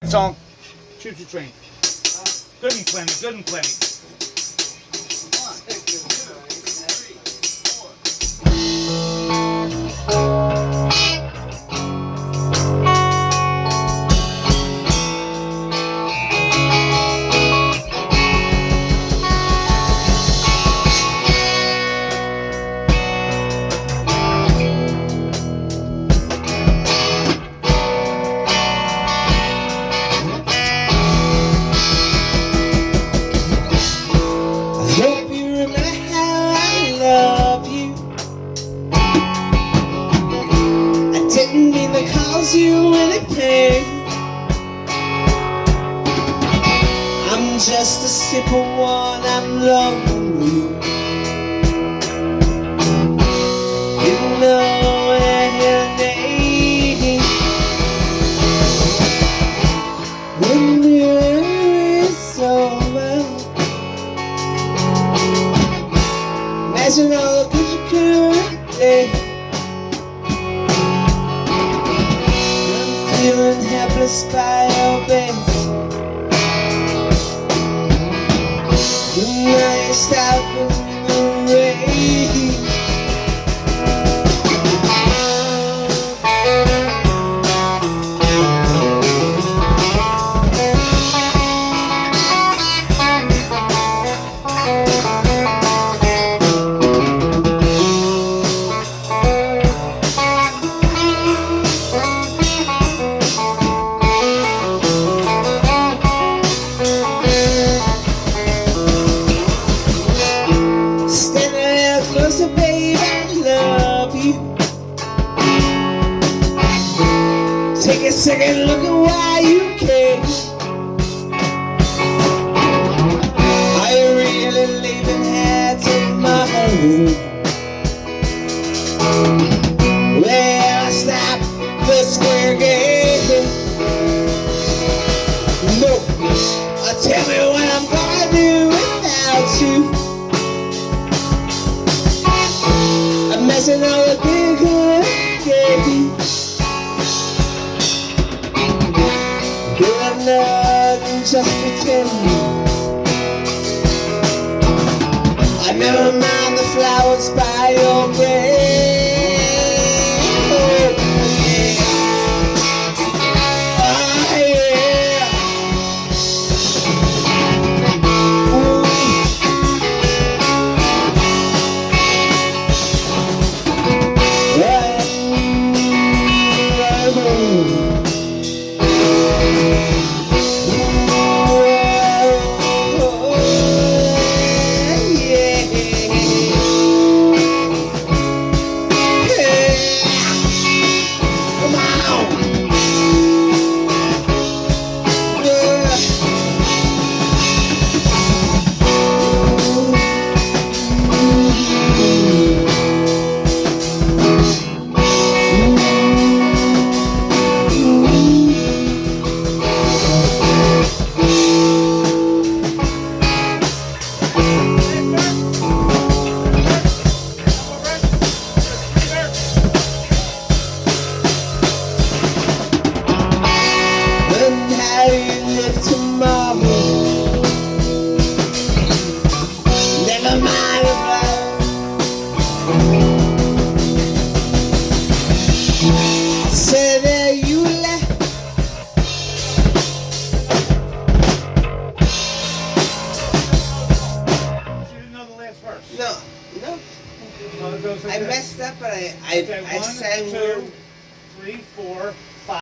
Song, Choo Choo Train. Good and plenty, good and plenty. Hope you remember how I love you. I didn't mean to cause you any pain. I'm just a simple one, I'm lonely. You know your name. When you're so well, imagine all the good you could be. I'm feeling helpless by your base. The night stopping the rain. Closer, babe, I love you. Take a second look at why you came. Are you really leaving here tomorrow? Well, stop the square game. No, tell me what I'm gonna do without you. I'm messing all the good games. Good nothing, just pretend. I never mind the flowers by your grave. Oh, yeah. How you live tomorrow? Never mind about. Say that you left. She didn't know the last verse. No. So it goes like I this. messed up, but Okay, I sang. 1, 2, 3, 4, 5.